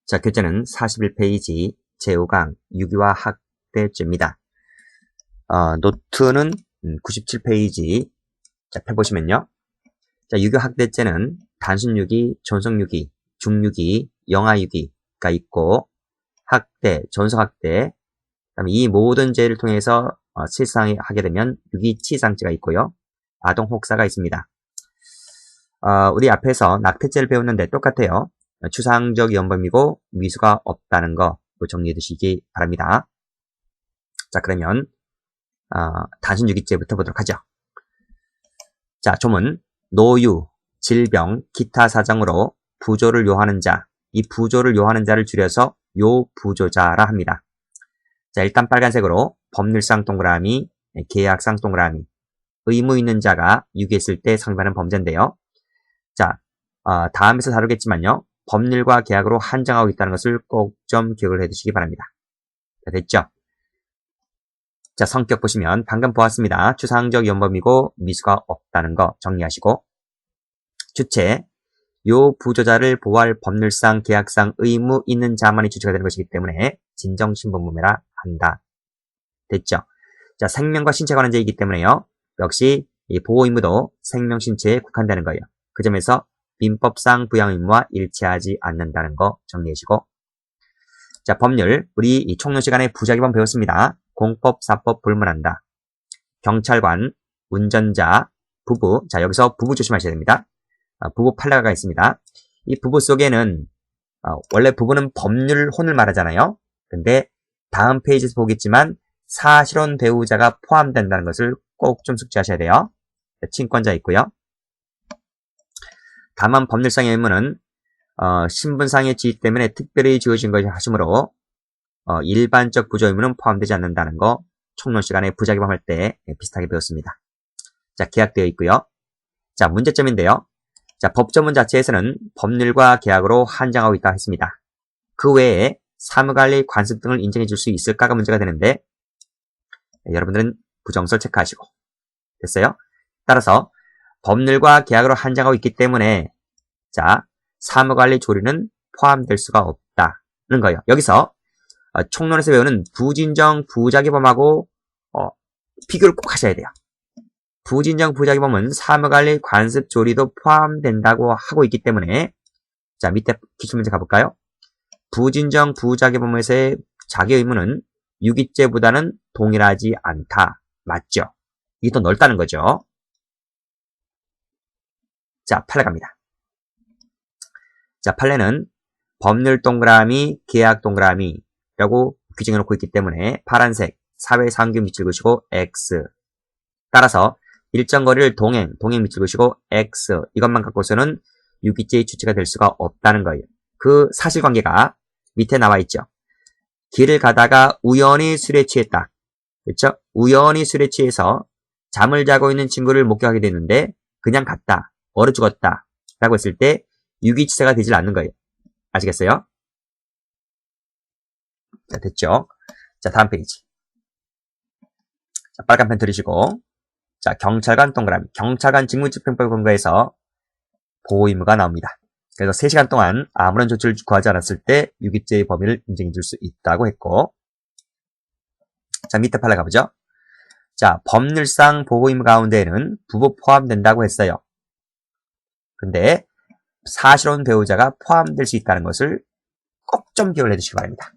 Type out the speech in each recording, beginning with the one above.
자, 교재는 41페이지 제5강 유기화 학대죄입니다. 노트는 97페이지. 자, 펴보시면요. 자, 유기화 학대죄는 단순유기, 전속유기, 중유기, 영아유기가 있고, 학대, 전속학대, 그다음에 이 모든 죄를 통해서 실상하게 되면 유기치상죄가 있고요. 아동혹사가 있습니다. 우리 앞에서 낙태죄를 배웠는데 똑같아요. 추상적 연범이고 미수가 없다는 거 정리해 두시기 바랍니다. 자, 그러면 단순유기죄부터 보도록 하죠. 자, 조문 노유, 질병, 기타 사정으로 부조를 요하는 자, 이 부조를 요하는 자를 줄여서 요부조자라 합니다. 자, 일단 빨간색으로 법률상 동그라미, 계약상 동그라미, 의무 있는 자가 유기했을 때 상대하는 범죄인데요. 자, 다음에서 다루겠지만요. 법률과 계약으로 한정하고 있다는 것을 꼭 좀 기억을 해두시기 바랍니다. 자, 됐죠? 자, 성격 보시면 방금 보았습니다. 추상적 연범이고 미수가 없다는 거 정리하시고, 주체, 요 부조자를 보호할 법률상, 계약상 의무 있는 자만이 주체가 되는 것이기 때문에 진정신분범죄라 한다. 됐죠? 자, 생명과 신체에 관한 죄이기 때문에요. 역시 이 보호 의무도 생명, 신체에 국한되는 거예요. 그 점에서 민법상 부양 의무와 일치하지 않는다는 거 정리하시고, 자, 법률 우리 이 총론 시간에 부작위범 배웠습니다. 공법, 사법 불문한다. 경찰관, 운전자, 부부. 자, 여기서 부부 조심하셔야 됩니다. 부부 판례가 있습니다. 이 부부 속에는 원래 부부는 법률 혼을 말하잖아요. 근데 다음 페이지에서 보겠지만 사실혼 배우자가 포함된다는 것을 꼭 좀 숙지하셔야 돼요. 친권자 있고요. 다만 법률상의 의무는 신분상의 지위 때문에 특별히 지어진 것이 하시므로 일반적 부조 의무는 포함되지 않는다는 거 총론 시간에 부작위범 할 때 비슷하게 배웠습니다. 자, 계약되어 있고요. 자, 문제점인데요. 자, 법조문 자체에서는 법률과 계약으로 한정하고 있다 했습니다. 그 외에 사무관리, 관습 등을 인정해 줄 수 있을까가 문제가 되는데 여러분들은 부정설 체크하시고 됐어요? 따라서 법률과 계약으로 한정하고 있기 때문에 자, 사무관리 조리는 포함될 수가 없다는 거예요. 여기서 총론에서 배우는 부진정 부작위범하고 비교를 꼭 하셔야 돼요. 부진정 부작위범은 사무관리, 관습, 조리도 포함된다고 하고 있기 때문에 자, 밑에 기출문제 가볼까요? 부진정 부작위범에서의 자기 의무는 유기죄보다는 동일하지 않다. 맞죠? 이게 더 넓다는 거죠. 자, 판례 갑니다. 자, 판례는 법률 동그라미, 계약 동그라미라고 규정해 놓고 있기 때문에 파란색, 사회상규 밑줄 그으시고 X. 따라서 일정 거리를 동행 밑줄 그으시고 X. 이것만 갖고서는 유기죄의 주체가 될 수가 없다는 거예요. 그 사실관계가 밑에 나와 있죠. 길을 가다가 우연히 술에 취했다. 그렇죠? 우연히 술에 취해서 잠을 자고 있는 친구를 목격하게 됐는데 그냥 갔다. 얼어 죽었다. 라고 했을 때 유기치사가 되질 않는 거예요. 아시겠어요? 자, 됐죠? 자, 다음 페이지. 자, 빨간 펜 들으시고. 자, 경찰관 동그라미. 경찰관 직무집행법에 근거해서 보호 의무가 나옵니다. 그래서 3시간 동안 아무런 조치를 구하지 않았을 때 유기죄의 범위를 인정해 줄 수 있다고 했고. 자, 밑에 판례 가보죠. 자, 법률상 보호 의무 가운데에는 부부 포함된다고 했어요. 근데 사실혼 배우자가 포함될 수 있다는 것을 꼭 좀 기억을 해두시기 바랍니다.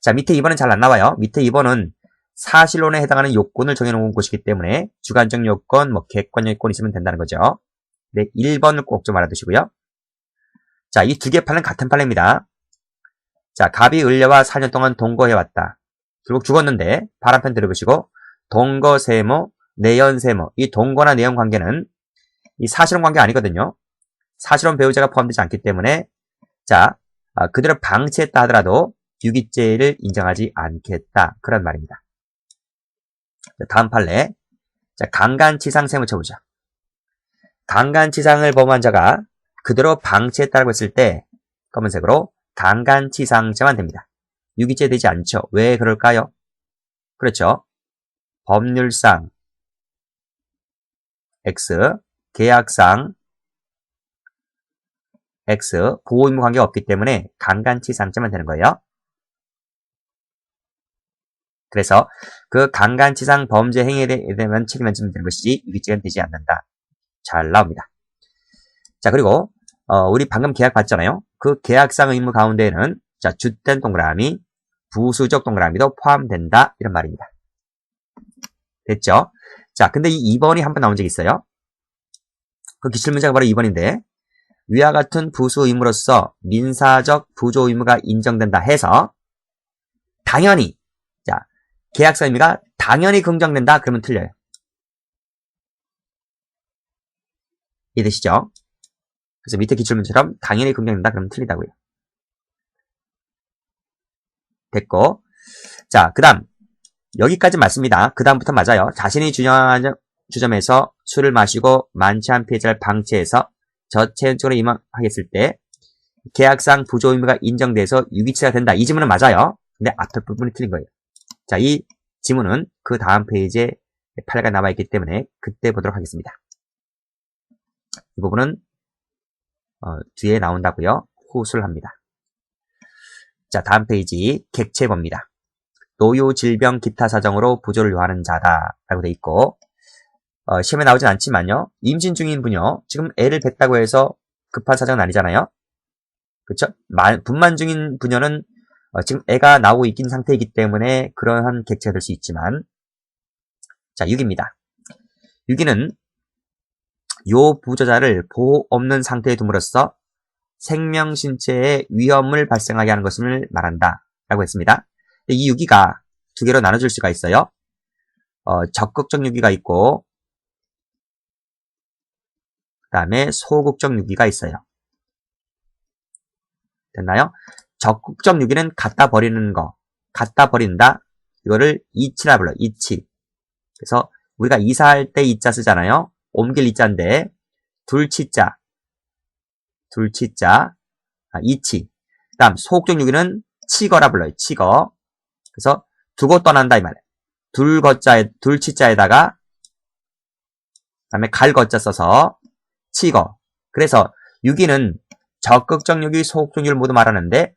자, 밑에 2번은 잘 안 나와요. 밑에 2번은 사실혼에 해당하는 요건을 정해놓은 곳이기 때문에 주관적 요건, 객관 요건 있으면 된다는 거죠. 네, 1번을 꼭 좀 알아두시고요. 자, 이 두 개 판례는 같은 판례입니다. 자, 갑이 을려와 4년 동안 동거해왔다. 결국 죽었는데 파란펜 들어보시고 동거세모, 내연세모. 이 동거나 내연 관계는 이 사실혼 관계 아니거든요. 사실혼 배우자가 포함되지 않기 때문에 자, 그대로 방치했다 하더라도 유기죄를 인정하지 않겠다. 그런 말입니다. 자, 다음 판례. 자, 강간치상 세무 쳐보죠. 강간치상을 범한 자가 그대로 방치했다고 했을 때 검은색으로 강간치상죄만 됩니다. 유기죄 되지 않죠. 왜 그럴까요? 그렇죠. 법률상 X, 계약상 X, 보호 의무 관계가 없기 때문에 강간치사항죄만 되는 거예요. 그래서 그 강간치상 범죄 행위에 대한 책임을 지면 되는 것이지 유기죄는 되지 않는다. 잘 나옵니다. 자, 그리고 우리 방금 계약 봤잖아요. 그 계약상 의무 가운데에는 자, 주된 동그라미, 부수적 동그라미도 포함된다. 이런 말입니다. 됐죠? 자, 근데 이 2번이 한 번 나온 적이 있어요. 그 기출문제가 바로 2번인데 위와 같은 부수 의무로서 민사적 부조 의무가 인정된다 해서 당연히 자, 계약서 의무가 당연히 긍정된다. 그러면 틀려요. 이해되시죠? 그래서 밑에 기출문제처럼 당연히 긍정된다. 그러면 틀리다고요. 됐고 자, 그 다음 여기까지 맞습니다. 그 다음부터 맞아요. 자신이 주장하는 주점에서 술을 마시고 만취한 피해자를 방치해서 저체온증으로 임하겠을 때 계약상 부조 의무가 인정돼서 유기체가 된다. 이 지문은 맞아요. 근데 앞에 부분이 틀린 거예요. 자, 이 지문은 그 다음 페이지에 판례가 남아있기 때문에 그때 보도록 하겠습니다. 이 부분은 뒤에 나온다고요. 후술 합니다. 자, 다음 페이지 객체법입니다. 노유, 질병, 기타 사정으로 부조를 요하는 자다 라고 돼 있고 시험에 나오진 않지만요. 임신 중인 분요. 지금 애를 뱄다고 해서 급한 사정은 아니잖아요. 그쵸? 분만 중인 부녀는 지금 애가 나오고 있긴 상태이기 때문에 그러한 객체가 될 수 있지만 자, 6입니다. 6위는 요 부조자를 보호 없는 상태에 둠으로써 생명 신체에 위험을 발생하게 하는 것을 말한다 라고 했습니다. 이 유기가 두 개로 나눠줄 수가 있어요. 적극적 유기가 있고 그 다음에 소극적 유기가 있어요. 됐나요? 적극적 유기는 갖다 버리는 거, 갖다 버린다. 이거를 이치라 불러요. 이치. 그래서 우리가 이사할 때 이자 쓰잖아요. 옮길 이자인데 둘치자, 이치. 그 다음 소극적 유기는 치거라 불러요. 치거. 그래서 두고 떠난다 이 말이에요. 둘치자에다가 그다음에 갈거자 써서 치거. 그래서 유기는 적극적 유기, 소극적 유기를 모두 말하는데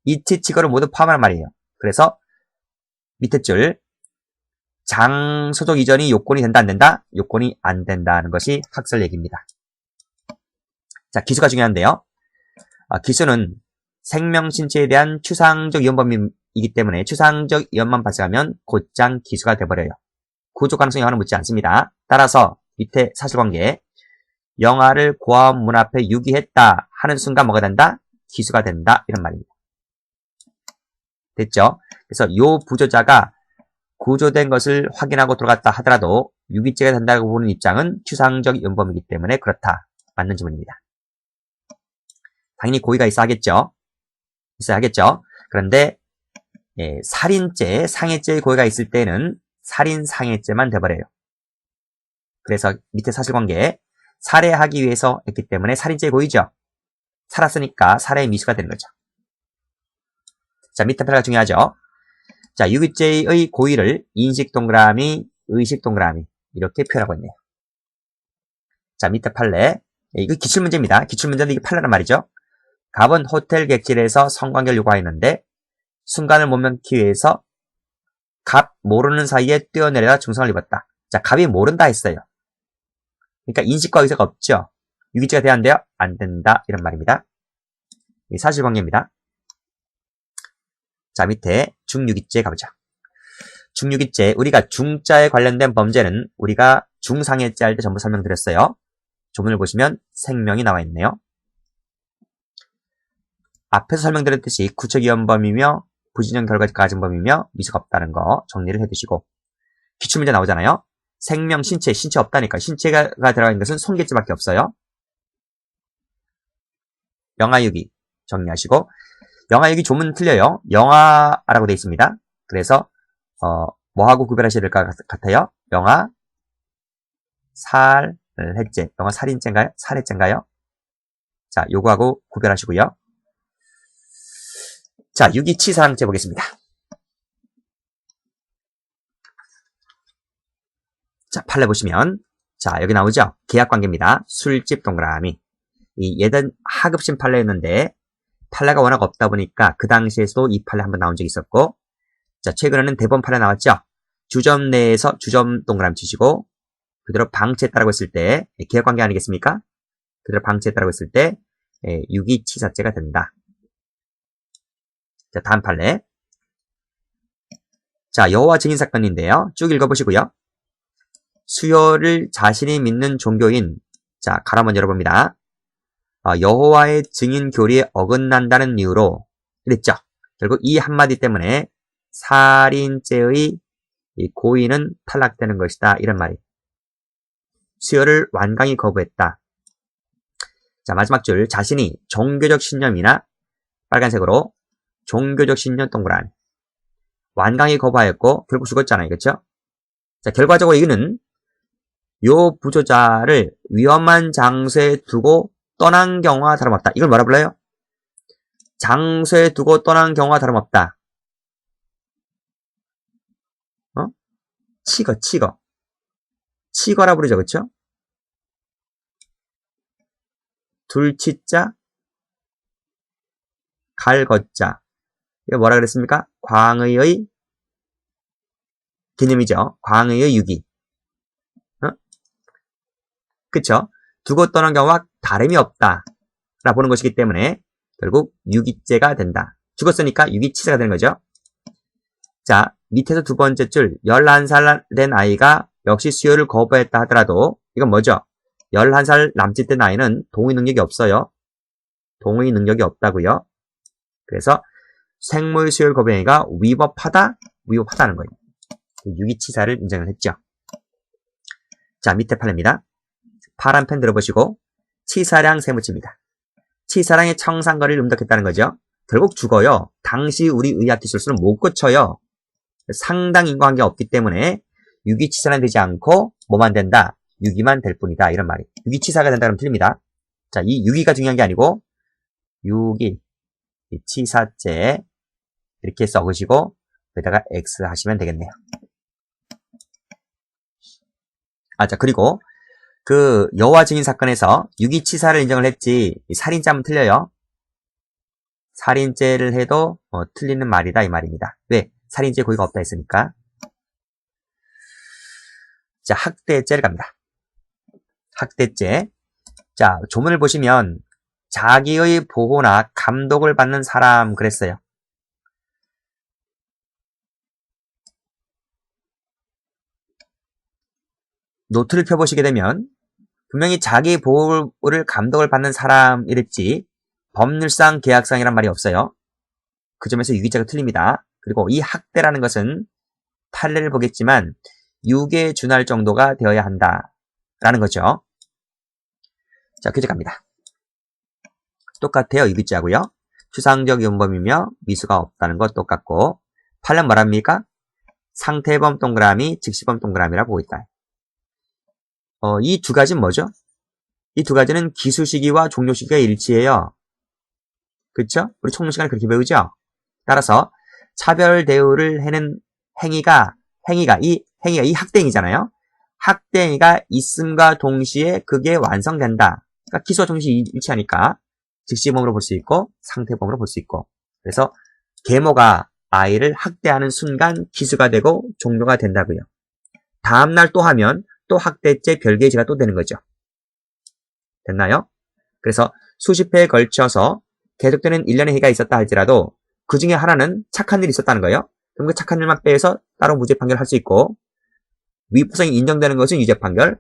이치, 치거를 모두 포함하는 말이에요. 그래서 밑에 줄 장소적 이전이 요건이 된다 안 된다? 요건이 안 된다는 것이 학설 얘기입니다. 자, 기수가 중요한데요. 기수는 생명 신체에 대한 추상적 위험범위이기 때문에 추상적 위험만 발생하면 곧장 기수가 돼버려요. 구조 가능성 영화는 묻지 않습니다. 따라서 밑에 사실관계 영아를 고아원 문 앞에 유기했다 하는 순간 뭐가 된다? 기수가 된다 이런 말입니다. 됐죠? 그래서 요 부조자가 구조된 것을 확인하고 들어갔다 하더라도 유기죄가 된다고 보는 입장은 추상적 위험범위이기 때문에 그렇다. 맞는 지문입니다. 당연히 고의가 있어야 하겠죠. 그런데 살인죄, 상해죄의 고의가 있을 때는 살인, 상해죄만 돼버려요. 그래서 밑에 사실관계 살해하기 위해서 했기 때문에 살인죄의 고의죠. 살았으니까 살해의 미수가 되는 거죠. 자, 밑에 판례가 중요하죠. 자, 유기죄의 고의를 인식 동그라미, 의식 동그라미 이렇게 표현하고 있네요. 자, 밑에 판례 이거 기출문제입니다. 기출문제는 이게 판례란 말이죠. 갑은 호텔 객실에서 성관계를 요구하였는데 순간을 못 면기 위해서 갑 모르는 사이에 뛰어내려다 중상을 입었다. 자, 갑이 모른다 했어요. 그러니까 인식과 의사가 없죠. 유기죄가 돼야 안 돼요? 안 된다 이런 말입니다. 이 사실관계입니다. 자, 밑에 중유기죄 가보자. 중유기죄 우리가 중자에 관련된 범죄는 우리가 중상해죄 할 때 전부 설명드렸어요. 조문을 보시면 생명이 나와 있네요. 앞에서 설명드렸듯이 구체위험범이며 부진형 결과적 가증범이며 미수가 없다는 거 정리를 해두시고 기출문제 나오잖아요. 생명, 신체 없다니까. 신체가 들어가 있는 것은 손괴죄밖에 없어요. 영아유기 정리하시고 영아유기 조문 틀려요. 영아라고 되어 있습니다. 그래서 뭐하고 구별하셔야 될 것 같아요? 영아 살해죄. 영아 살인죄인가요? 살해죄인가요? 자, 요거하고 구별하시고요. 자, 유기치사항죄 보겠습니다. 자, 판례 보시면 자, 여기 나오죠? 계약관계입니다. 술집 동그라미. 이 얘는 하급심 판례였는데 판례가 워낙 없다 보니까 그 당시에서도 이 판례 한번 나온 적이 있었고, 자, 최근에는 대법원 판례 나왔죠. 주점 내에서 주점 동그라미 치시고 그대로 방치했다라고 했을 때 계약관계 아니겠습니까? 그대로 방치했다라고 했을 때 유기치사죄가 된다. 자, 다음 판례. 자, 여호와 증인 사건인데요. 쭉 읽어보시고요. 수요를 자신이 믿는 종교인, 자, 가로 한번 열어봅니다. 여호와의 증인 교리에 어긋난다는 이유로 그랬죠. 결국 이 한마디 때문에 살인죄의 이 고의는 탈락되는 것이다. 이런 말이. 수요를 완강히 거부했다. 자, 마지막 줄. 자신이 종교적 신념이나 빨간색으로 종교적 신념 동그라미. 완강히 거부하였고 결국 죽었잖아요. 그렇죠? 자, 결과적으로 이거는 요 부조자를 위험한 장소에 두고 떠난 경우와 다름없다. 이걸 뭐라 불러요? 장소에 두고 떠난 경우와 다름없다. 치거라 부르죠. 그쵸? 둘치자, 갈거자. 이거 뭐라 그랬습니까? 광의의 개념이죠. 광의의 유기. 그쵸? 두고 떠난 경우와 다름이 없다. 라 보는 것이기 때문에 결국 유기죄가 된다. 죽었으니까 유기치사가 되는 거죠. 자, 밑에서 두 번째 줄 11살 된 아이가 역시 수요를 거부했다 하더라도 이건 뭐죠? 11살 남짓 된 아이는 동의 능력이 없어요. 동의 능력이 없다고요. 그래서 생물 수요를 거부한 아이가 위법하다는 거예요. 유기치사를 인정을 했죠. 자, 밑에 판례입니다. 파란 펜 들어보시고 치사량 세무치입니다. 치사량의 청산거리를 음덕했다는 거죠. 결국 죽어요. 당시 우리 의학기술수는 못 고쳐요. 상당 인과관계가 없기 때문에 유기치사는 되지 않고 뭐만 된다? 유기만 될 뿐이다. 이런 말이. 유기치사가 된다 그러면 틀립니다. 자, 이 유기가 중요한 게 아니고 유기, 치사죄 이렇게 써보시고 여기다가 X 하시면 되겠네요. 자, 그리고 그 여호와 증인 사건에서 유기치사를 인정을 했지 살인죄하면 틀려요. 살인죄를 해도 틀리는 말이다 이 말입니다. 왜? 살인죄 고의가 없다 했으니까. 자, 학대죄를 갑니다. 학대죄. 자, 조문을 보시면 자기의 보호나 감독을 받는 사람 그랬어요. 노트를 펴보시게 되면 분명히 자기 보호를 감독을 받는 사람 이랬지 법률상 계약상이란 말이 없어요. 그 점에서 유기죄가 틀립니다. 그리고 이 학대라는 것은 판례를 보겠지만 유괴에 준할 정도가 되어야 한다라는 거죠. 자, 퀴즈 갑니다. 똑같아요. 유기죄하고요. 추상적 윤범이며 미수가 없다는 것 똑같고 판례는 뭐랍니까? 상태범 동그라미, 직시범 동그라미라고 보고 있다. 이 두 가지는 뭐죠? 이 두 가지는 기수 시기와 종료 시기가 일치해요. 그쵸? 우리 총무 시간에 그렇게 배우죠? 따라서 차별 대우를 하는 행위가 이 학대행위잖아요. 학대행위가 있음과 동시에 그게 완성된다. 그러니까 기수와 동시에 일치하니까 직시범으로 볼 수 있고 상태범으로 볼 수 있고. 그래서 계모가 아이를 학대하는 순간 기수가 되고 종료가 된다고요. 다음날 또 하면 또 학대죄 별개의 죄가 또 되는 거죠. 됐나요? 그래서 수십 회에 걸쳐서 계속되는 일련의 해가 있었다 할지라도 그 중에 하나는 착한 일이 있었다는 거예요. 그럼 그 착한 일만 빼서 따로 무죄 판결을 할 수 있고 위법성이 인정되는 것은 유죄 판결,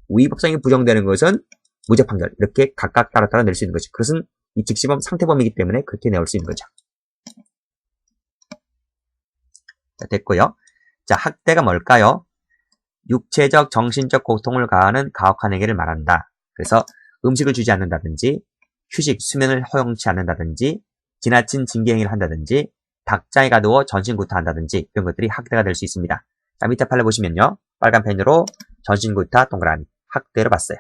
위법성이 부정되는 것은 무죄 판결 이렇게 각각 따로 낼 수 있는 거죠. 그것은 이 직시범 상태범이기 때문에 그렇게 내올 수 있는 거죠. 자, 됐고요. 자, 학대가 뭘까요? 육체적, 정신적 고통을 가하는 가혹한 행위를 말한다. 그래서 음식을 주지 않는다든지 휴식, 수면을 허용치 않는다든지 지나친 징계 행위를 한다든지 닭장에 가두어 전신구타한다든지 이런 것들이 학대가 될 수 있습니다. 자, 밑에 판례 보시면요. 빨간 펜으로 전신구타 동그라미 학대로 봤어요.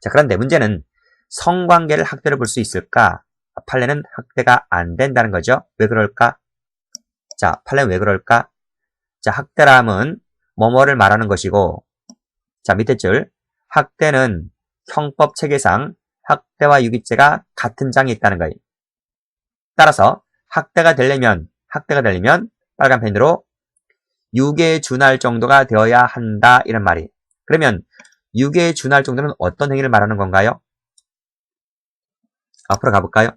자, 그런데 문제는 성관계를 학대로 볼 수 있을까? 판례는 학대가 안 된다는 거죠. 왜 그럴까? 자, 판례는 왜 그럴까? 자, 학대람은 뭐뭐를 말하는 것이고 자, 밑에 줄 학대는 형법 체계상 학대와 유기죄가 같은 장에 있다는 거예요. 따라서 학대가 되려면 빨간 펜으로 유괴에 준할 정도가 되어야 한다 이런 말이에요. 그러면 유괴에 준할 정도는 어떤 행위를 말하는 건가요? 앞으로 가볼까요?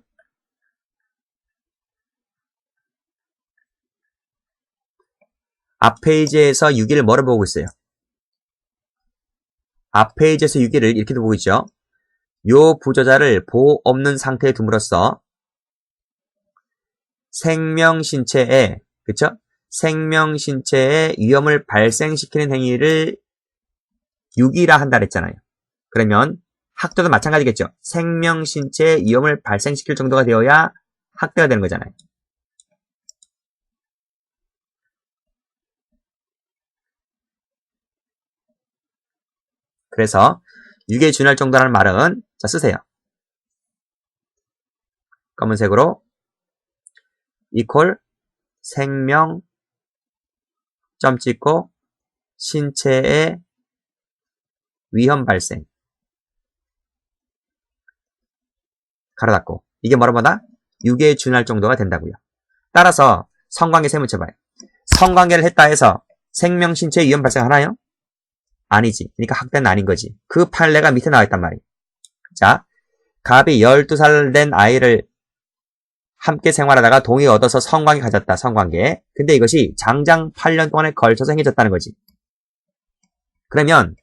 앞 페이지에서 유기를 뭐로 보고 있어요? 앞 페이지에서 유기를 이렇게도 보고 있죠. 요 부조자를 보호 없는 상태에 둠으로써 생명신체에, 그쵸? 생명신체에 위험을 발생시키는 행위를 유기라 한다 그랬잖아요. 그러면 학대도 마찬가지겠죠. 생명신체에 위험을 발생시킬 정도가 되어야 학대가 되는 거잖아요. 그래서 유기에 준할 정도라는 말은 자 쓰세요. 검은색으로 이퀄 생명 점 찍고 신체의 위험 발생 가로 닫고 이게 뭐라보다 유기에 준할 정도가 된다고요. 따라서 성관계 세 문제 봐요. 성관계를 했다 해서 생명 신체에 위험 발생하나요? 아니지. 그러니까 학대는 아닌 거지. 그 판례가 밑에 나와 있단 말이에요. 자, 갑이 12살 된 아이를 함께 생활하다가 동의 얻어서 성관계 가졌다. 성관계. 근데 이것이 장장 8년 동안에 걸쳐서 행해졌다는 거지. 그러면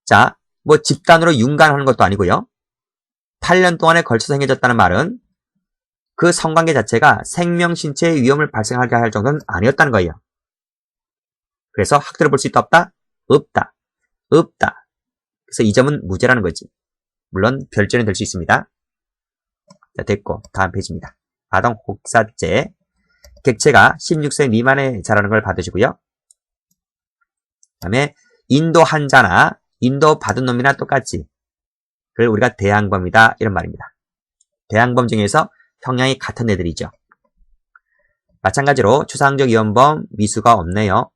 자, 뭐 집단으로 윤관하는 것도 아니고요. 8년 동안에 걸쳐서 행해졌다는 말은 그 성관계 자체가 생명 신체에 위험을 발생하게 할 정도는 아니었다는 거예요. 그래서 학대를 볼 수 있다 없다? 없다. 없다. 그래서 이 점은 무죄라는 거지. 물론 별죄는 될 수 있습니다. 자, 됐고 다음 페이지입니다. 아동 혹사죄. 객체가 16세 미만에 자라는 걸 받으시고요. 그 다음에 인도 환자나 인도 받은 놈이나 똑같이 그걸 우리가 대항범이다 이런 말입니다. 대항범 중에서 형량이 같은 애들이죠. 마찬가지로 추상적 위헌범 미수가 없네요.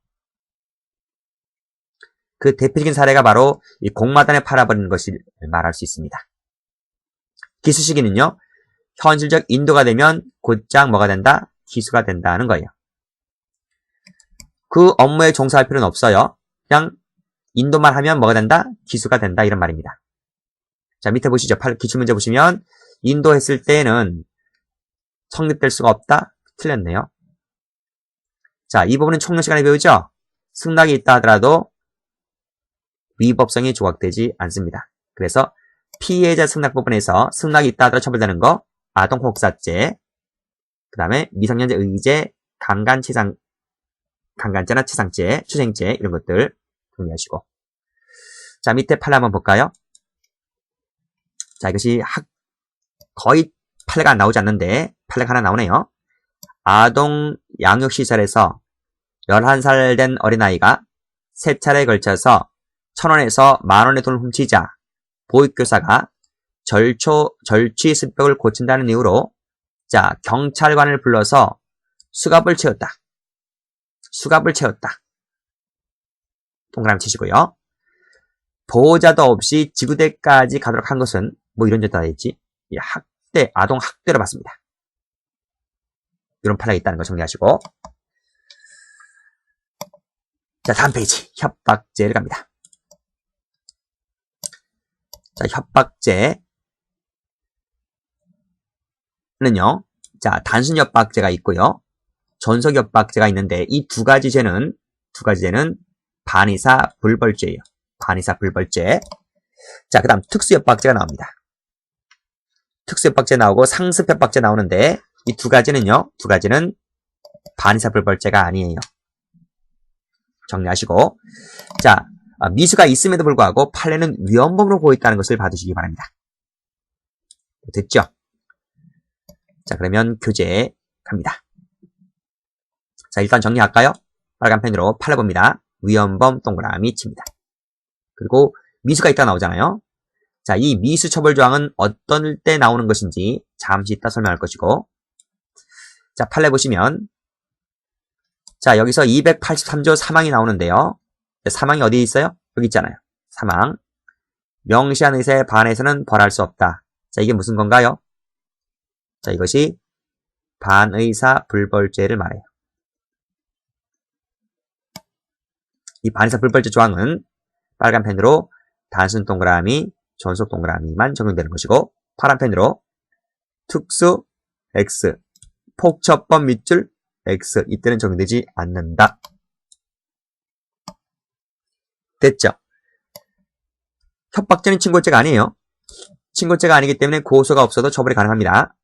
그 대표적인 사례가 바로 이 공마단에 팔아버리는 것을 말할 수 있습니다. 기수시기는요. 현실적 인도가 되면 곧장 뭐가 된다? 기수가 된다는 거예요. 그 업무에 종사할 필요는 없어요. 그냥 인도만 하면 뭐가 된다? 기수가 된다 이런 말입니다. 자 밑에 보시죠. 기출문제 보시면 인도했을 때에는 성립될 수가 없다? 틀렸네요. 자, 이 부분은 총론 시간에 배우죠? 승낙이 있다 하더라도 위법성이 조각되지 않습니다. 그래서 피해자 승낙 부분에서 승낙이 있다 하더라도 처벌되는 거 아동 혹사죄, 그 다음에 미성년자 의제, 강간죄나 치상죄, 추생죄 이런 것들 정리하시고 자 밑에 판례 한번 볼까요? 자 이것이 거의 판례가 안 나오지 않는데 판례가 하나 나오네요. 아동 양육시설에서 11살 된 어린아이가 3차례에 걸쳐서 1,000원에서 만원의 돈을 훔치자 보육교사가 절취 습벽을 고친다는 이유로 자 경찰관을 불러서 수갑을 채웠다. 동그라미 치시고요. 보호자도 없이 지구대까지 가도록 한 것은 뭐 이런 죄다 했지? 아동 학대로 봤습니다. 이런 판례가 있다는 거 정리하시고 자 다음 페이지 협박죄를 갑니다. 자 협박죄는요 자 단순 협박죄가 있고요 전속 협박죄가 있는데 이 두 가지 죄는 반의사 불벌죄예요. 반의사 불벌죄. 자 그 다음 특수 협박죄가 나옵니다. 특수 협박죄 나오고 상습 협박죄 나오는데 이 두 가지는 반의사 불벌죄가 아니에요. 정리하시고 자 미수가 있음에도 불구하고 판례는 위헌범으로 보고 있다는 것을 봐두시기 바랍니다. 됐죠? 자 그러면 교재 갑니다. 자 일단 정리할까요? 빨간 펜으로 판례 봅니다. 위헌범 동그라미 칩니다. 그리고 미수가 있다 나오잖아요. 자, 이 미수 처벌 조항은 어떤 때 나오는 것인지 잠시 이따 설명할 것이고 자, 판례 보시면 자, 여기서 283조 사망이 나오는데요. 사망이 어디에 있어요? 여기 있잖아요. 사망. 명시한 의사에 반해서는 벌할 수 없다. 자, 이게 무슨 건가요? 자, 이것이 반의사 불벌죄를 말해요. 이 반의사 불벌죄 조항은 빨간 펜으로 단순 동그라미, 존속 동그라미만 적용되는 것이고, 파란 펜으로 특수 X, 폭처법 밑줄 X, 이때는 적용되지 않는다. 됐죠? 협박죄는 친고죄가 아니에요. 친고죄가 아니기 때문에 고소가 없어도 처벌이 가능합니다.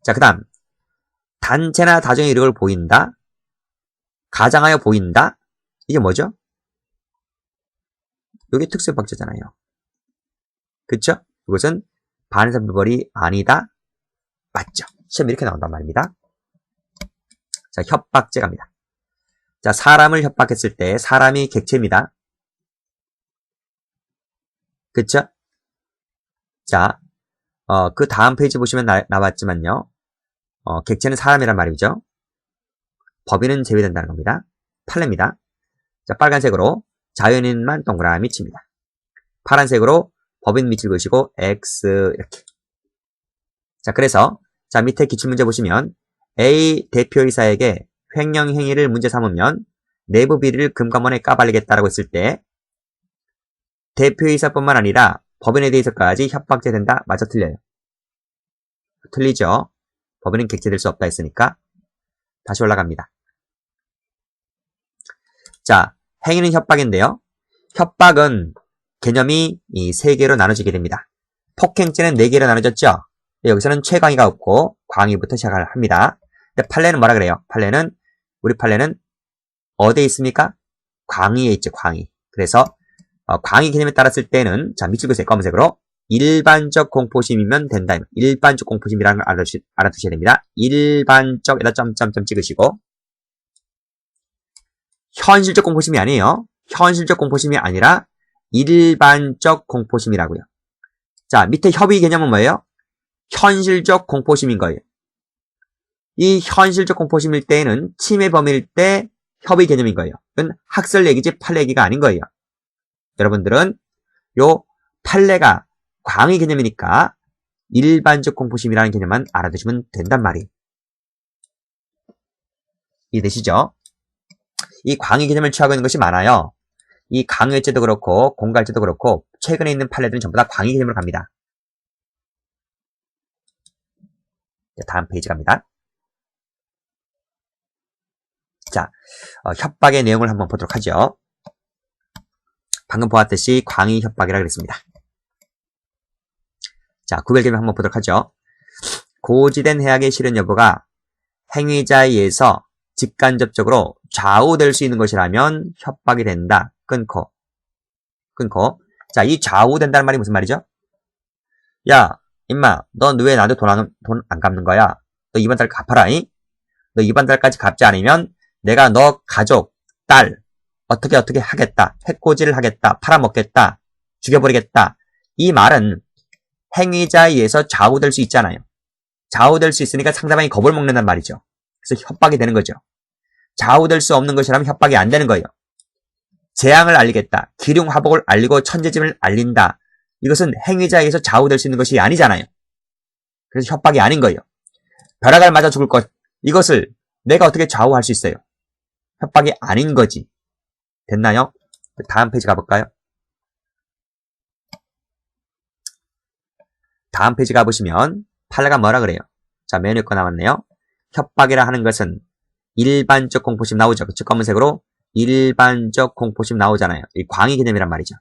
자, 그 다음 단체나 다정의 이력을 보인다, 가장하여 보인다. 이게 뭐죠? 이게 특수협박죄잖아요. 그쵸? 이것은 반의사 불벌이 아니다. 맞죠? 시험에 이렇게 나온단 말입니다. 자, 협박죄 갑니다. 자, 사람을 협박했을 때 사람이 객체입니다. 그쵸? 자, 그 다음 페이지 보시면 나왔지만요. 객체는 사람이란 말이죠. 법인은 제외된다는 겁니다. 판례입니다. 자, 빨간색으로 자연인만 동그라미 칩니다. 파란색으로 법인 밑을 그으시고 X 이렇게. 자, 그래서 자, 밑에 기출문제 보시면 A 대표이사에게 횡령 행위를 문제 삼으면 내부 비리를 금감원에 까발리겠다라고 했을 때 대표이사뿐만 아니라 법인에 대해서까지 협박죄 된다. 맞아, 틀려요? 틀리죠. 법인은 객체될 수 없다 했으니까 다시 올라갑니다. 자, 행위는 협박인데요. 협박은 개념이 이 3개로 나눠지게 됩니다. 폭행죄는 4개로 나눠졌죠. 여기서는 최광희가 없고 광희부터 시작을 합니다. 근데 판례는 뭐라 그래요? 우리 판례는 어디에 있습니까? 광희에 있죠, 광희. 그래서 광희 개념에 따랐을 때는 자, 밑줄 그으세요. 검은색으로 일반적 공포심이면 된다. 일반적 공포심이라는 걸 알아두셔야 됩니다. 일반적에다 점점점 찍으시고 현실적 공포심이 아니에요. 현실적 공포심이 아니라 일반적 공포심이라고요. 자, 밑에 협의 개념은 뭐예요? 현실적 공포심인 거예요. 이 현실적 공포심일 때에는 침해 범위일 때 협의 개념인 거예요. 이건 학설 얘기지 판례 얘기가 아닌 거예요. 여러분들은 요 판례가 광의 개념이니까 일반적 공포심이라는 개념만 알아두시면 된단 말이에요. 이해되시죠? 이 광의 개념을 취하고 있는 것이 많아요. 이 강요죄도 그렇고 공갈죄도 그렇고 최근에 있는 판례들은 전부 다 광의 개념으로 갑니다. 다음 페이지 갑니다. 자, 협박의 내용을 한번 보도록 하죠. 방금 보았듯이 광의 협박이라고 그랬습니다. 자, 구별 개념 한번 보도록 하죠. 고지된 해악의 실현 여부가 행위자에 의해서 직간접적으로 좌우될 수 있는 것이라면 협박이 된다. 끊고. 자, 이 좌우된다는 말이 무슨 말이죠? 야, 임마, 너 왜 나한테 돈 안 갚는 거야? 너 이번 달 갚아라, 잉? 너 이번 달까지 갚지 않으면 내가 너 가족, 딸, 어떻게 하겠다. 해코지를 하겠다. 팔아먹겠다. 죽여버리겠다. 이 말은 행위자에 의해서 좌우될 수 있잖아요. 좌우될 수 있으니까 상대방이 겁을 먹는단 말이죠. 그래서 협박이 되는 거죠. 좌우될 수 없는 것이라면 협박이 안 되는 거예요. 재앙을 알리겠다. 기륭화복을 알리고 천재짐을 알린다. 이것은 행위자에 의해서 좌우될 수 있는 것이 아니잖아요. 그래서 협박이 아닌 거예요. 벼락을 맞아 죽을 것, 이것을 내가 어떻게 좌우할 수 있어요? 협박이 아닌 거지. 됐나요? 다음 페이지 가볼까요? 다음 페이지 가보시면 판례가 뭐라 그래요? 자, 맨 위에 거 나왔네요. 협박이라 하는 것은 일반적 공포심 나오죠. 그쵸? 검은색으로 일반적 공포심 나오잖아요. 이 광의 개념이란 말이죠.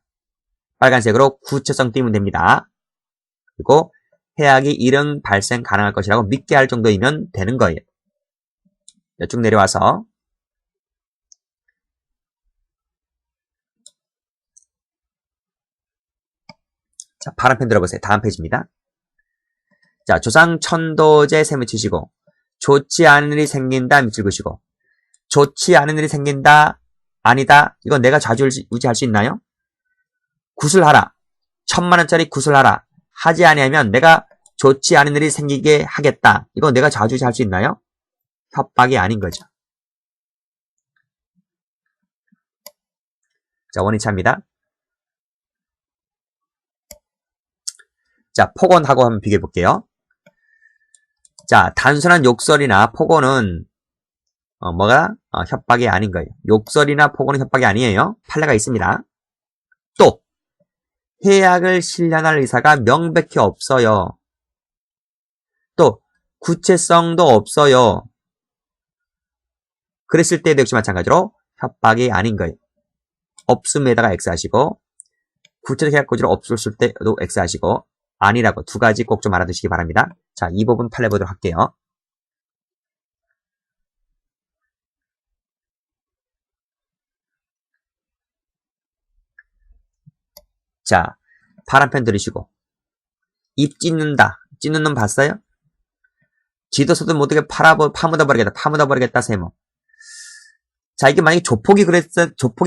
빨간색으로 구체성 띄우면 됩니다. 그리고 해악이 일응 발생 가능할 것이라고 믿게 할 정도이면 되는 거예요. 쭉 내려와서 자, 파란 펜 들어보세요. 다음 페이지입니다. 자, 조상 천도제 셈을 치시고 좋지 않은 일이 생긴다 밑줄 그으시고 좋지 않은 일이 생긴다 아니다 이건 내가 좌지우지할 수 있나요? 구슬하라 1000만원짜리 구슬하라 하지 아니하면 내가 좋지 않은 일이 생기게 하겠다 이건 내가 좌지우지할 수 있나요? 협박이 아닌 거죠. 자, 원위치합니다. 자, 폭언하고 한번 비교해 볼게요. 자, 단순한 욕설이나 폭언은 협박이 아닌 거예요. 욕설이나 폭언은 협박이 아니에요. 판례가 있습니다. 또 해약을 실현할 의사가 명백히 없어요. 또 구체성도 없어요. 그랬을 때도 역시 마찬가지로 협박이 아닌 거예요. 없음에다가 X하시고 구체적 해약 고지로 없었을 때도 X하시고 아니라고 두 가지 꼭 좀 알아두시기 바랍니다. 자, 이 부분 판례 보도록 할게요. 자, 파란펜 들으시고 입 찢는다. 찢는 놈 봤어요? 쥐도서도 못하게 파묻어버리겠다, 세모. 자, 이게 만약에 조폭이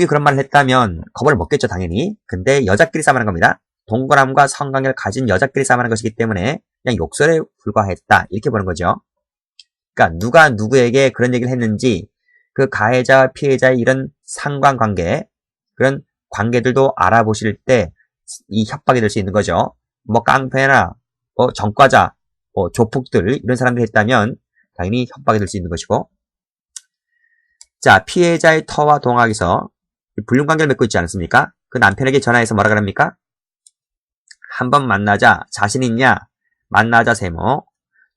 그런 말을 했다면 겁을 먹겠죠, 당연히. 근데 여자끼리 싸움하는 겁니다. 동거남과 성관계를 가진 여자끼리 싸움하는 것이기 때문에 그냥 욕설에 불과했다. 이렇게 보는 거죠. 그러니까 누가 누구에게 그런 얘기를 했는지 그 가해자와 피해자의 이런 상관관계, 그런 관계들도 알아보실 때 이 협박이 될 수 있는 거죠. 뭐 깡패나 전과자, 조폭들 이런 사람들이 했다면 당연히 협박이 될 수 있는 것이고, 자, 피해자의 터와 동학에서 불륜관계를 맺고 있지 않습니까? 그 남편에게 전화해서 뭐라 그럽니까? 한번 만나자, 자신 있냐? 만나자 세모,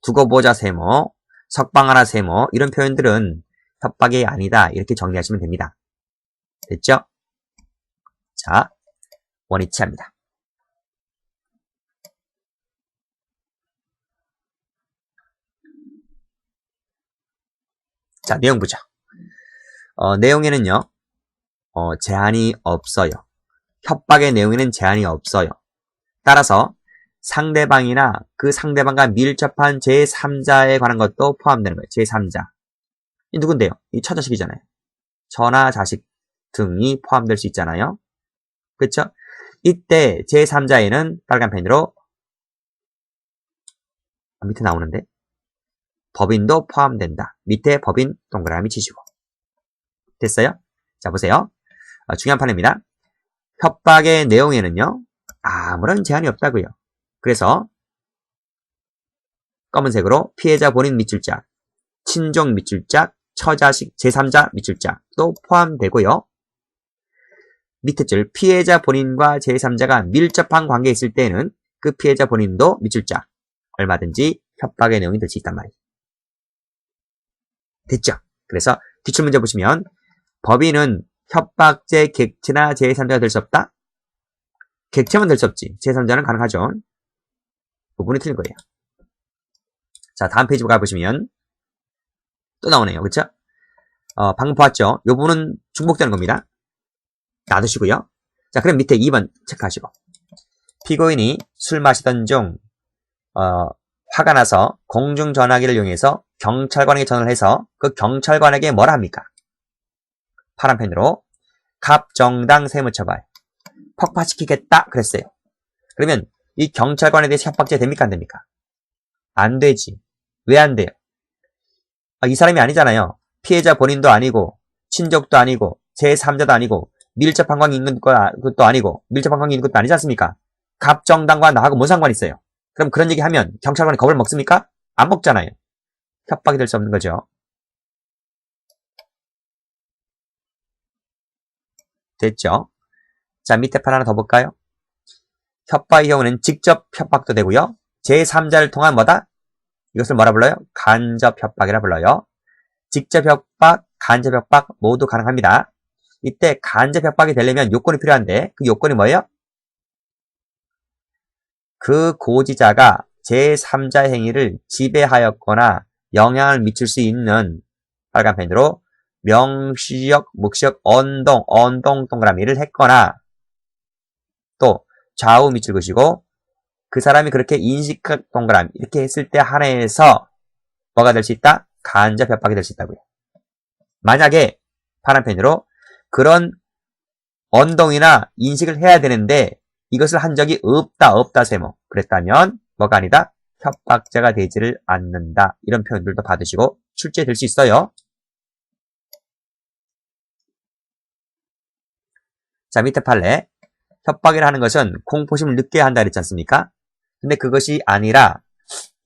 두고 보자 세모, 석방하라 세모, 이런 표현들은 협박이 아니다. 이렇게 정리하시면 됩니다. 됐죠? 자, 원위치합니다. 자, 내용 보죠. 내용에는요, 제한이 없어요. 협박의 내용에는 제한이 없어요. 따라서 상대방이나 그 상대방과 밀접한 제3자에 관한 것도 포함되는 거예요. 제3자. 이 누군데요? 이 처자식이잖아요. 처나 자식 등이 포함될 수 있잖아요. 그렇죠? 이때 제3자에는 빨간 펜으로 밑에 나오는데 법인도 포함된다. 밑에 법인 동그라미 치시고. 됐어요? 자, 보세요. 중요한 판례입니다. 협박의 내용에는요, 아무런 제한이 없다고요. 그래서 검은색으로 피해자 본인 밑줄짝, 친족 밑줄짝, 처자식 제3자 밑줄짝도 포함되고요. 밑에 줄 피해자 본인과 제3자가 밀접한 관계에 있을 때는 그 피해자 본인도 밑줄짝 얼마든지 협박의 내용이 될 수 있단 말이에요. 됐죠? 그래서 기출문제 보시면 법인은 협박죄 객체나 제3자가 될 수 없다? 객체만 될 수 없지. 제3자는 가능하죠. 부분이 틀린 거예요. 자, 다음 페이지 가보시면 또 나오네요. 그쵸? 방금 보았죠? 요 부분은 중복되는 겁니다. 놔두시고요. 자, 그럼 밑에 2번 체크하시고. 피고인이 술 마시던 중 화가 나서 공중전화기를 이용해서 경찰관에게 전화를 해서 그 경찰관에게 뭐라 합니까? 파란 펜으로 갑정당 세무처벌 폭파시키겠다 그랬어요. 그러면 이 경찰관에 대해서 협박죄 됩니까? 안 됩니까? 안 되지. 왜 안 돼요? 이 사람이 아니잖아요. 피해자 본인도 아니고 친족도 아니고 제3자도 아니고 밀접한 관계 있는 것도 아니고 밀접한 관계 있는 것도 아니지 않습니까? 갑정당과 나하고 뭔 상관이 있어요? 그럼 그런 얘기 하면 경찰관이 겁을 먹습니까? 안 먹잖아요. 협박이 될 수 없는 거죠. 됐죠? 자, 밑에 판 하나 더 볼까요? 협박의 경우는 직접 협박도 되고요. 제3자를 통한 뭐다? 이것을 뭐라 불러요? 간접 협박이라 불러요. 직접 협박, 간접 협박 모두 가능합니다. 이때 간접 협박이 되려면 요건이 필요한데 그 요건이 뭐예요? 그 고지자가 제3자 행위를 지배하였거나 영향을 미칠 수 있는 빨간 펜으로 명시적, 묵시적, 언동 동그라미를 했거나 또 좌우 밑줄 그시고 그 사람이 그렇게 인식한 동그라미 이렇게 했을 때 한해서 뭐가 될 수 있다? 간접 협박이 될 수 있다고요. 만약에 파란 펜으로 그런 언동이나 인식을 해야 되는데 이것을 한 적이 없다 세모 그랬다면 뭐가 아니다? 협박죄가 되지를 않는다. 이런 표현들도 받으시고 출제될 수 있어요. 자, 밑에 판례 협박이라 하는 것은 공포심을 느껴야 한다 그랬지 않습니까? 근데 그것이 아니라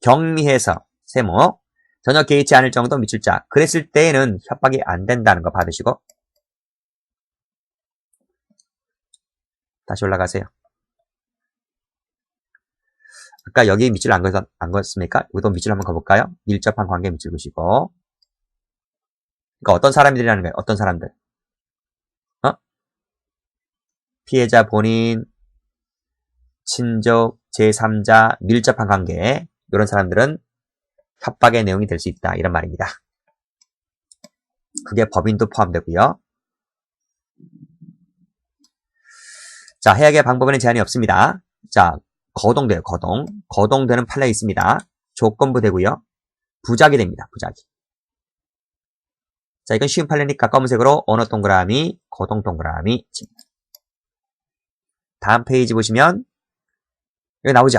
경미해서 세모 전혀 개의치 않을 정도 밑줄 자. 그랬을 때에는 협박이 안 된다는 거 받으시고 다시 올라가세요. 아까 여기 밑줄 안 그었습니까? 여기도 밑줄 한번 그어볼까요? 밀접한 관계 밑줄 그시고. 그러니까 어떤 사람들이라는 거예요? 어떤 사람들? 피해자 본인, 친족, 제3자, 밀접한 관계. 이런 사람들은 협박의 내용이 될 수 있다. 이런 말입니다. 그게 법인도 포함되고요. 자, 해약의 방법에는 제한이 없습니다. 자, 거동돼요. 거동되는 판례 있습니다. 조건부 되고요. 부작이 됩니다. 부작이. 자, 이건 쉬운 판례니까 검은색으로 언어 동그라미, 거동 동그라미 칩니다. 다음 페이지 보시면 여기 나오죠.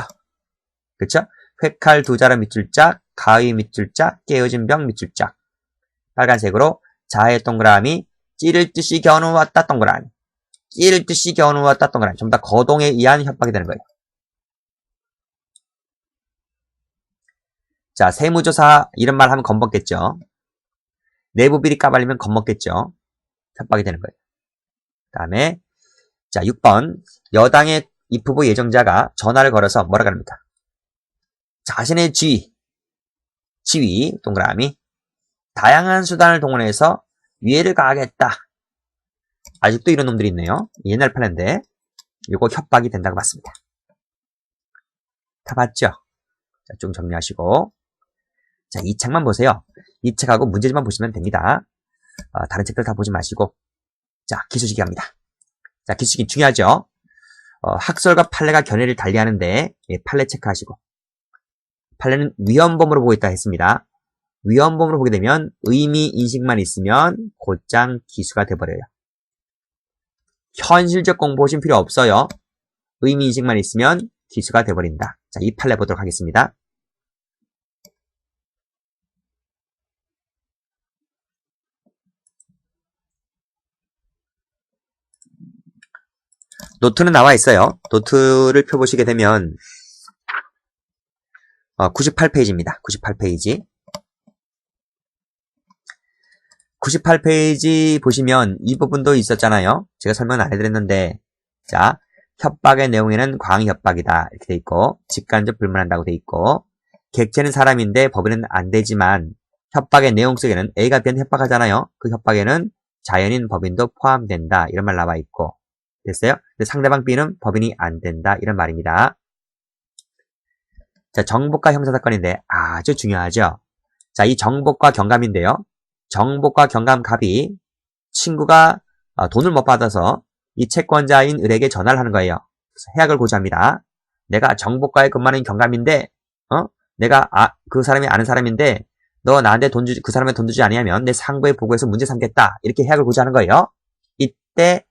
그쵸? 획할 두 자로 밑줄짝, 가위 밑줄짝, 깨어진 병 밑줄짝. 빨간색으로 자의 동그라미, 찌를 듯이 겨누었다 동그라미. 찌를 듯이 겨누었다 동그라미. 전부 다 거동에 의한 협박이 되는 거예요. 자, 세무조사 이런 말 하면 겁먹겠죠. 내부 비리 까발리면 겁먹겠죠. 협박이 되는 거예요. 그 다음에 자 6번 여당의 입후보 예정자가 전화를 걸어서 뭐라고 합니까? 자신의 지위 동그라미 다양한 수단을 동원해서 위해를 가하겠다. 아직도 이런 놈들이 있네요. 옛날 판례인데 이거 협박이 된다고 봤습니다. 다 봤죠? 자, 좀 정리하시고 자, 이 책만 보세요. 이 책하고 문제집만 보시면 됩니다. 다른 책들 다 보지 마시고 자, 기술식이 합니다. 자, 기술식이 중요하죠? 학설과 판례가 견해를 달리하는데 예, 판례 체크하시고 판례는 위헌범으로 보고 있다 했습니다. 위헌범으로 보게 되면 의미 인식만 있으면 곧장 기수가 돼버려요. 현실적 공포심 필요 없어요. 의미 인식만 있으면 기수가 돼버린다. 자, 이 판례 보도록 하겠습니다. 노트는 나와 있어요. 노트를 펴보시게 되면 98페이지입니다. 98페이지. 98페이지 보시면 이 부분도 있었잖아요. 제가 설명 안 해드렸는데 자, 협박의 내용에는 광협박이다 이렇게 돼 있고 직간접 불문한다고 돼 있고 객체는 사람인데 법에는 안 되지만 협박의 내용 속에는 A가 B한테 협박하잖아요. 그 협박에는 자연인 법인도 포함된다 이런 말 나와 있고 됐어요? 근데 상대방 B는 법인이 안 된다 이런 말입니다. 자, 정복과 형사사건인데 아주 중요하죠. 자, 이 정복과 경감인데요. 정복과 경감 갑이 친구가 돈을 못 받아서 이 채권자인 을에게 전화를 하는 거예요. 그래서 해약을 고지합니다. 내가 정복과에 근무하는 경감인데, 내가 그 사람이 아는 사람인데, 너 나한테 그 사람한테 돈 주지 아니하면 내 상부에 보고해서 문제 삼겠다. 이렇게 해약을 고지하는 거예요. 이때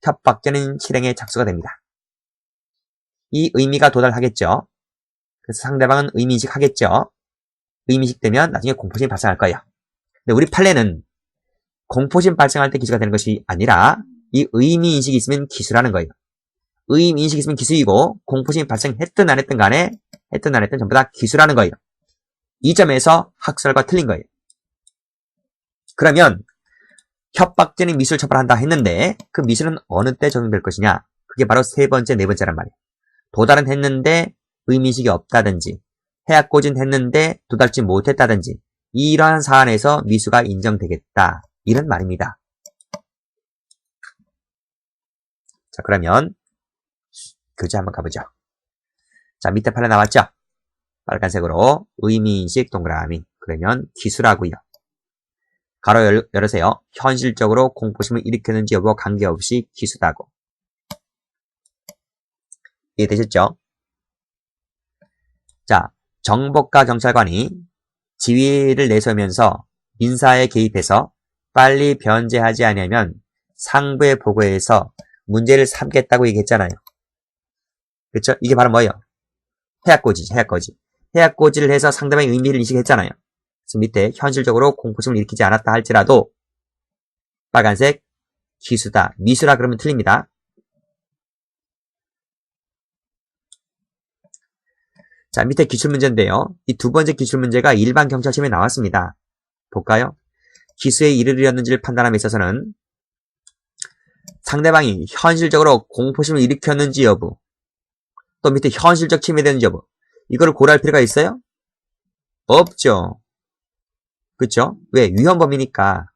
협박죄는 실행에 착수가 됩니다. 이 의미가 도달하겠죠. 그래서 상대방은 의미인식 하겠죠. 의미인식 되면 나중에 공포심이 발생할 거예요. 근데 우리 판례는 공포심 발생할 때 기수가 되는 것이 아니라 이 의미인식이 있으면 기수라는 거예요. 의미인식이 있으면 기수이고 공포심이 발생했든 안 했든 간에 했든 안 했든 전부 다 기수라는 거예요. 이 점에서 학설과 틀린 거예요. 그러면 협박죄는 미술 처벌한다 했는데 그 미술은 어느 때 적용될 것이냐? 그게 바로 세 번째, 네 번째란 말이에요. 도달은 했는데 의미인식이 없다든지 해약고진 했는데 도달지 못했다든지 이러한 사안에서 미수가 인정되겠다. 이런 말입니다. 자, 그러면 교재 한번 가보죠. 자, 밑에 판에 나왔죠? 빨간색으로 의미인식 동그라미. 그러면 기수라고요. 가로 열으세요. 현실적으로 공포심을 일으켰는지 여부와 관계없이 기수다고. 이해되셨죠? 자, 정복과 경찰관이 지위를 내세우면서 민사에 개입해서 빨리 변제하지 않으면 상부에 보고해서 문제를 삼겠다고 얘기했잖아요. 그렇죠? 이게 바로 뭐예요? 해약고지지, 해약고지. 해약고지를 해서 상대방의 의미를 인식했잖아요. 그래서 밑에 현실적으로 공포심을 일으키지 않았다 할지라도 빨간색 기수다, 미수라 그러면 틀립니다. 자, 밑에 기출문제인데요. 이 두 번째 기출문제가 일반 경찰 시험에 나왔습니다. 볼까요? 기수에 이르렀는지를 판단함에 있어서는 상대방이 현실적으로 공포심을 일으켰는지 여부, 또 밑에 현실적 침해되는지 여부, 이거를 고려할 필요가 있어요? 없죠. 그쵸? 왜? 위헌범이니까.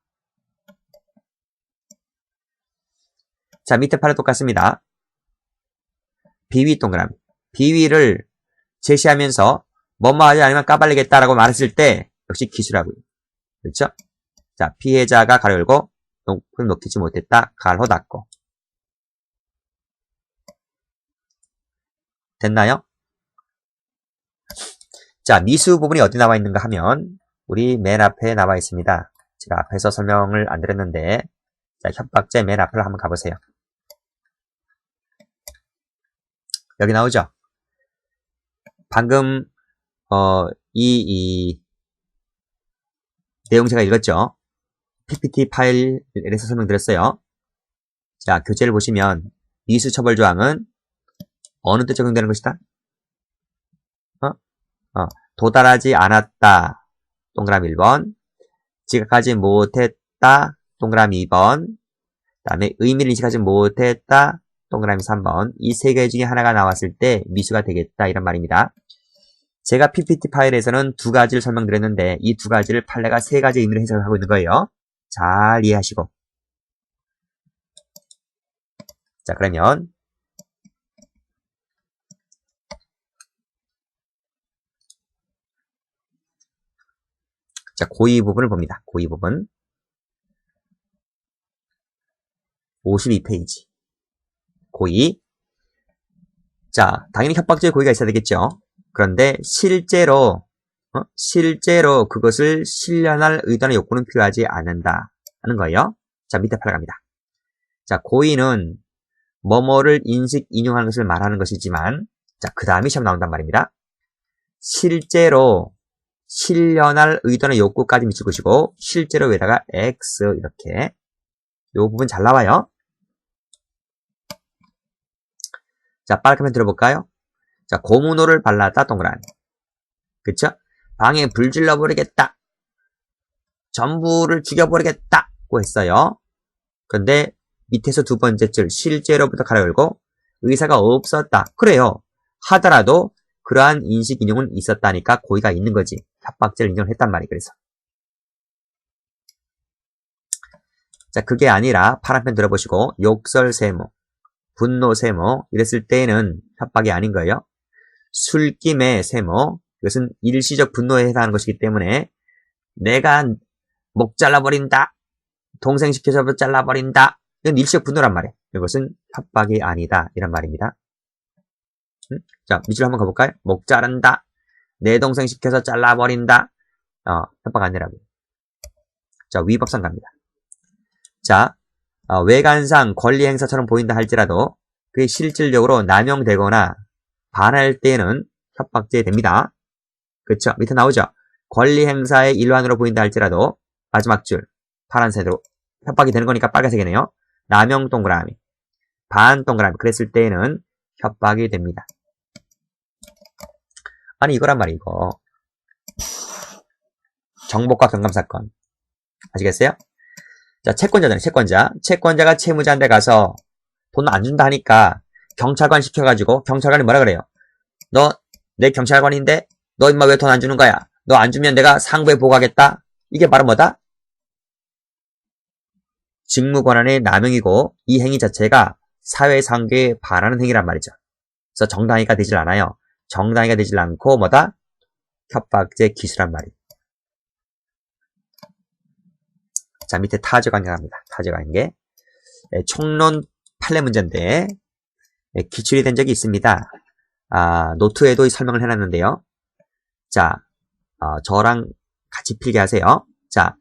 자, 밑에 판은 똑같습니다. 비위 동그라미. 비위를 제시하면서 뭐뭐 하지 않으면 까발리겠다라고 말했을 때 역시 기수라고요. 그렇죠? 자, 피해자가 가로 열고 높은 놓기지 못했다. 가로 닫고. 됐나요? 자, 미수 부분이 어디 나와 있는가 하면 우리 맨 앞에 나와 있습니다. 제가 앞에서 설명을 안 드렸는데 자, 협박죄 맨 앞을 한번 가보세요. 여기 나오죠? 방금 이 내용 제가 읽었죠? PPT 파일에서 설명드렸어요. 자, 교재를 보시면 미수처벌 조항은 어느 때 적용되는 것이다? 도달하지 않았다. 동그라미 1번. 지각하지 못했다. 동그라미 2번. 그 다음에 의미를 인식하지 못했다. 동그라미 3번. 이 세 개 중에 하나가 나왔을 때 미수가 되겠다. 이런 말입니다. 제가 PPT 파일에서는 두 가지를 설명드렸는데 이 두 가지를 판례가 세 가지 의미로 해석을 하고 있는 거예요. 잘 이해하시고. 자, 그러면 자, 고의 부분을 봅니다. 고의 부분. 52페이지. 고의. 자, 당연히 협박죄의 고의가 있어야 되겠죠. 그런데 실제로 그것을 실현할 의도나 욕구는 필요하지 않는다 하는 거예요. 자, 밑에 팔 갑니다. 자, 고의는 뭐뭐를 인식, 인용하는 것을 말하는 것이지만 자, 그 다음에 시험 나온단 말입니다. 실제로 실현할 의도나 욕구까지 미칠 것이고 실제로 위에다가 X 이렇게 요 부분 잘 나와요. 자, 빨갛게 들어볼까요? 자, 고무노를 발랐다 동그라미. 그쵸? 방에 불 질러버리겠다. 전부를 죽여버리겠다고 했어요. 그런데 밑에서 두 번째 줄 실제로부터 가로 열고 의사가 없었다. 그래요. 하더라도 그러한 인식 인용은 있었다니까 고의가 있는 거지. 협박죄를 인정을 했단 말이에요. 그래서 자, 그게 아니라 파란펜 들어보시고 욕설 세모, 분노 세모 이랬을 때에는 협박이 아닌 거예요. 술김의 세모, 이것은 일시적 분노에 해당하는 것이기 때문에 내가 목 잘라버린다, 동생 시켜서 잘라버린다, 이건 일시적 분노란 말이에요. 이것은 협박이 아니다 이런 말입니다. 자, 밑줄 한번 가볼까요? 목 자른다, 내 동생 시켜서 잘라버린다, 협박 아니라고요. 자, 위법상 갑니다. 자, 외관상 권리 행사처럼 보인다 할지라도 그게 실질적으로 남용되거나 반할 때에는 협박죄 됩니다. 그쵸? 밑에 나오죠? 권리 행사의 일환으로 보인다 할지라도 마지막 줄 파란색으로 협박이 되는 거니까 빨간색이네요. 남용 동그라미, 반 동그라미 그랬을 때에는 협박이 됩니다. 아니 이거란 말이야 이거. 정복과 경감사건 아시겠어요? 자, 채권자잖아요. 채권자가 채무자한테 가서 돈 안 준다 하니까 경찰관 시켜가지고 경찰관이 뭐라 그래요? 너 내 경찰관인데 너 임마 왜 돈 안 주는 거야? 너 안 주면 내가 상부에 보고하겠다? 이게 바로 뭐다? 직무권한의 남용이고 이 행위 자체가 사회상규에 반하는 행위란 말이죠. 그래서 정당히가 되질 않아요. 정당히가 되질 않고 뭐다? 협박죄 기수란 말이에요. 자, 밑에 타저관계 갑니다. 타저관계. 총론 판례 문제인데 기출이 된 적이 있습니다. 노트에도 설명을 해놨는데요. 자, 저랑 같이 필기 하세요. 자,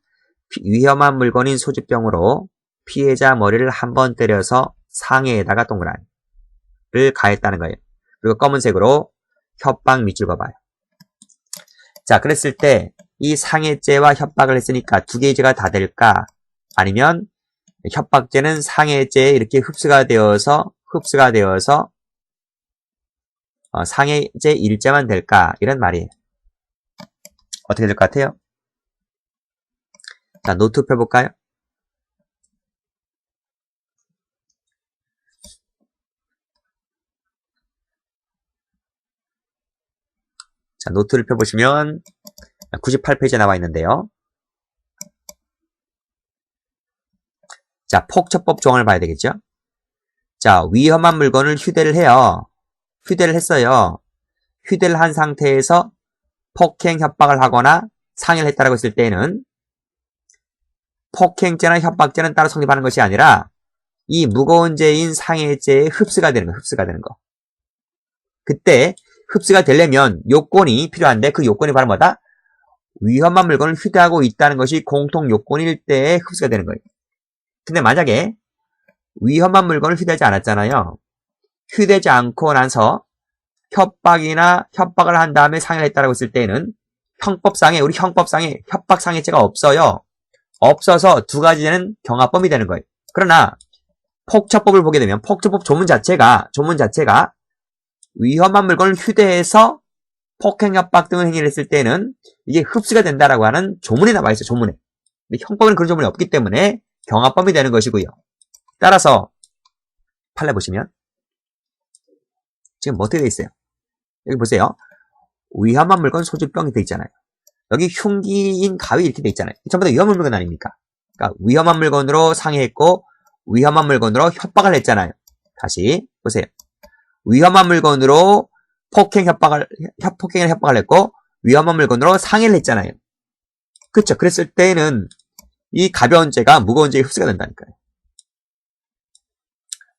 위험한 물건인 소주병으로 피해자 머리를 한 번 때려서 상해에다가 동그라미를 가했다는 거예요. 그리고 검은색으로 협박 밑줄 그어봐요. 자, 그랬을 때 이 상해죄와 협박을 했으니까 두 개의 죄가 다 될까? 아니면 협박죄는 상해죄에 이렇게 흡수가 되어서 상해제 일자만 될까? 이런 말이에요. 어떻게 될 것 같아요? 자, 노트 펴볼까요? 자, 노트를 펴보시면 98페이지에 나와 있는데요. 자, 폭처법 조항을 봐야 되겠죠? 자, 위험한 물건을 휴대를 해요. 휴대를 했어요. 휴대를 한 상태에서 폭행, 협박을 하거나 상해를 했다라고 했을 때에는 폭행죄나 협박죄는 따로 성립하는 것이 아니라 이 무거운 죄인 상해죄에 흡수가 되는 거, 흡수가 되는 거. 그때 흡수가 되려면 요건이 필요한데 그 요건이 바로 뭐다? 위험한 물건을 휴대하고 있다는 것이 공통 요건일 때에 흡수가 되는 거예요. 근데 만약에 위험한 물건을 휴대하지 않았잖아요. 휴대하지 않고 나서 협박을 한 다음에 상해를 했다라고 했을 때는 우리 형법상에 협박상해죄가 없어요. 없어서 두 가지는 경합범이 되는 거예요. 그러나 폭처법을 보게 되면 폭처법 조문 자체가 위험한 물건을 휴대해서 폭행, 협박 등을 행위를 했을 때는 이게 흡수가 된다라고 하는 조문에 나와 있어요. 조문에. 근데 형법에는 그런 조문이 없기 때문에 경합범이 되는 것이고요. 따라서 판례 보시면 지금 어떻게 되어 있어요? 여기 보세요. 위험한 물건 소지병이 되어 있잖아요. 여기 흉기인 가위 이렇게 되어 있잖아요. 전부 다 위험한 물건 아닙니까? 그러니까 위험한 물건으로 상해했고 위험한 물건으로 협박을 했잖아요. 다시 보세요. 위험한 물건으로 폭행을 협박을 했고 위험한 물건으로 상해를 했잖아요. 그렇죠? 그랬을 때는 이 가벼운 죄가 무거운 죄에 흡수가 된다니까요.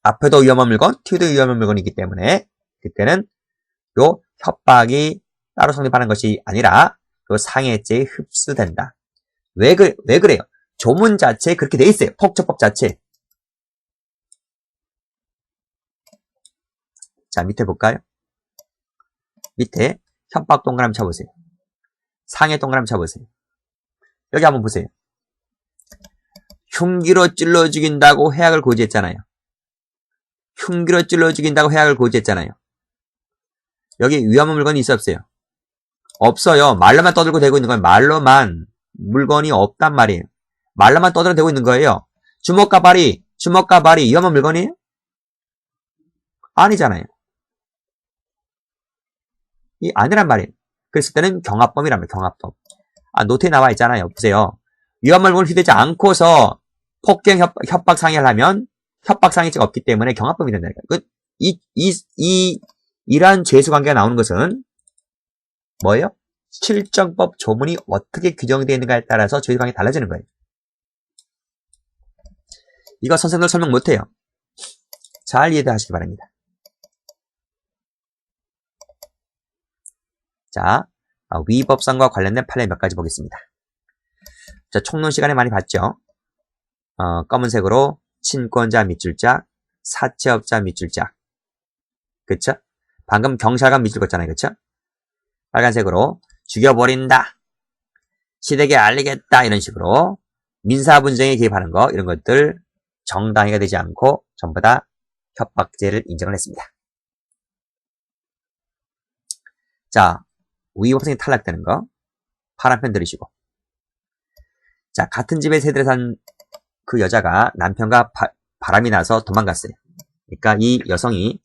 앞에도 위험한 물건, 뒤에도 위험한 물건이기 때문에 그때는 요 협박이 따로 성립하는 것이 아니라 요 상해죄에 흡수된다. 왜 그래요? 조문 자체에 그렇게 돼 있어요. 폭처법 자체. 자, 밑에 볼까요? 밑에 협박 동그라미 쳐보세요. 상해 동그라미 쳐보세요. 여기 한번 보세요. 흉기로 찔러 죽인다고 해악을 고지했잖아요. 흉기로 찔러 죽인다고 해악을 고지했잖아요. 여기 위험한 물건이 있어 없어요? 없어요. 말로만 떠들고 대고 있는 거예요. 말로만. 물건이 없단 말이에요. 말로만 떠들고 대고 있는 거예요. 주먹과 발이 위험한 물건이에요? 아니잖아요. 이 아니란 말이에요. 그랬을 때는 경합범이랍니다. 경합범. 노트에 나와 있잖아요. 보세요. 위험한 물건을 휴대하지 않고서 폭행, 협박 상해를 하면 협박 상해죄가 없기 때문에 경합범이 된다니까요. 이러한 죄수 관계가 나오는 것은 뭐예요? 실정법 조문이 어떻게 규정되어 있는가에 따라서 죄수 관계가 달라지는 거예요. 이거 선생님들 설명 못해요. 잘 이해하시기 바랍니다. 자, 위법성과 관련된 판례 몇 가지 보겠습니다. 자, 총론 시간에 많이 봤죠? 검은색으로 친권자 밑줄짝, 사채업자 밑줄짝. 그쵸? 방금 경찰관 밑줄 걷잖아요. 그쵸? 빨간색으로 죽여버린다. 시댁에 알리겠다. 이런 식으로 민사분쟁에 개입하는 거, 이런 것들 정당히가 되지 않고 전부 다 협박죄를 인정을 했습니다. 자, 위법성이 탈락되는 거 파란 펜 들으시고, 자, 같은 집에 세대를 산 그 여자가 남편과 바람이 나서 도망갔어요. 그러니까 이 여성이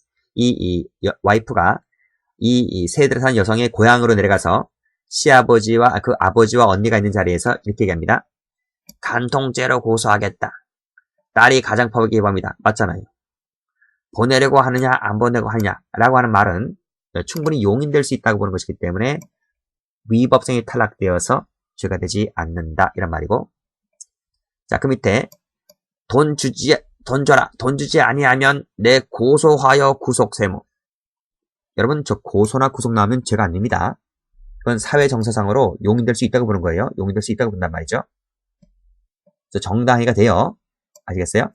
와이프가 이 세대를 산 여성의 고향으로 내려가서 시아버지와 그 아버지와 언니가 있는 자리에서 이렇게 얘기합니다. 간통죄로 고소하겠다. 딸이 가정폭력에 기입합니다. 맞잖아요. 보내려고 하느냐 안 보내려고 하느냐 라고 하는 말은 충분히 용인될 수 있다고 보는 것이기 때문에 위법성이 탈락되어서 죄가 되지 않는다 이런 말이고, 자, 그 밑에 돈 줘라. 돈 주지 아니하면 내 고소하여 구속 세무. 여러분, 저 고소나 구속 나오면 죄가 아닙니다. 그건 사회 정서상으로 용인될 수 있다고 보는 거예요. 용인될 수 있다고 본단 말이죠. 정당히가 돼요. 아시겠어요?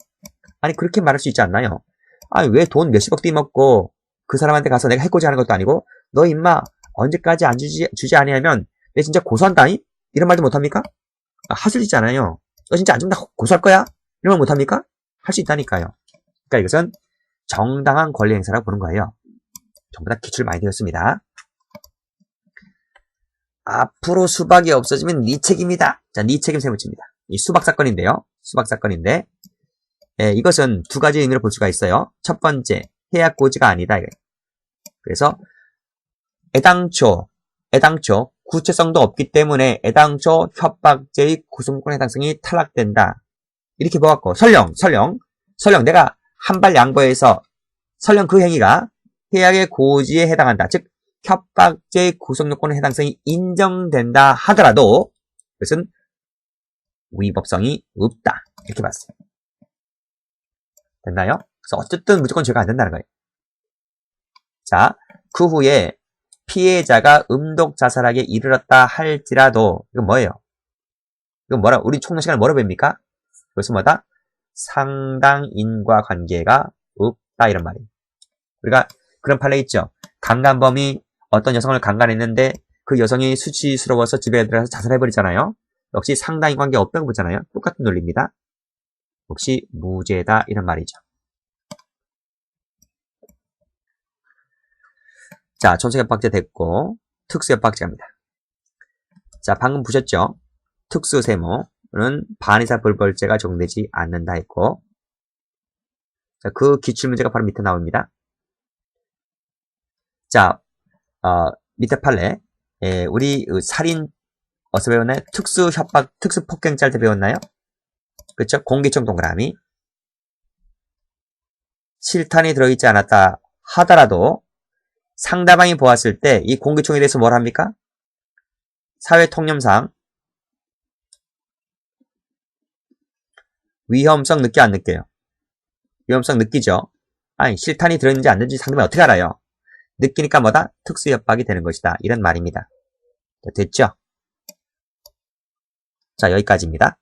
아니, 그렇게 말할 수 있지 않나요? 아니, 왜 돈 몇십억 떼먹고 그 사람한테 가서 내가 해코지 하는 것도 아니고, 너 임마 언제까지 안 주지 아니하면 내 진짜 고소한다니? 이런 말도 못합니까? 할 수 있잖아요. 너 진짜 안 준다 고소할 거야? 이런 말 못합니까? 할 수 있다니까요. 그러니까 이것은 정당한 권리 행사라고 보는 거예요. 전부 다 기출 많이 되었습니다. 앞으로 수박이 없어지면 네 책임이다. 자, 네 책임 세 번째입니다. 이 수박 사건인데요. 수박 사건인데, 이것은 두 가지 의미로 볼 수가 있어요. 첫 번째, 해약고지가 아니다. 그래서 애당초 구체성도 없기 때문에 애당초 협박죄의 구성권의 해당성이 탈락된다. 이렇게 보았고, 설령 내가 한 발 양보해서 설령 그 행위가 해약의 고지에 해당한다. 즉 협박죄의 구성요건의 해당성이 인정된다 하더라도 그것은 위법성이 없다. 이렇게 봤어요. 됐나요? 그래서 어쨌든 무조건 죄가 안 된다는 거예요. 자, 그 후에 피해자가 음독 자살하게 이르렀다 할지라도 이건 뭐예요? 이건 뭐라? 우리 총론 시간에 뭐라 봅니까? 그것은 뭐다? 상당 인과관계가 없다 이런 말이에요. 우리가 그런 판례 있죠. 강간범이 어떤 여성을 강간했는데 그 여성이 수치스러워서 집에 들어가서 자살해버리잖아요. 역시 상당 인과관계 없다고 보잖아요. 똑같은 논리입니다. 역시 무죄다 이런 말이죠. 자, 전속협박죄 됐고 특수협박죄입니다. 자, 방금 보셨죠? 특수세모는 반의사불벌죄가 적용되지 않는다 했고, 자, 그 기출문제가 바로 밑에 나옵니다. 자, 밑에 판례, 우리 살인 어디서 배웠나요? 특수협박, 특수폭행죄 할 때 배웠나요? 그렇죠? 공기총 동그라미. 실탄이 들어있지 않았다 하더라도 상대방이 보았을 때 이 공기총에 대해서 뭘 합니까? 사회통념상 위험성 느껴 안 느껴요? 위험성 느끼죠? 아니 실탄이 들어있는지 안 들어있는지 상대방이 어떻게 알아요? 느끼니까 뭐다? 특수협박이 되는 것이다. 이런 말입니다. 됐죠? 자, 여기까지입니다.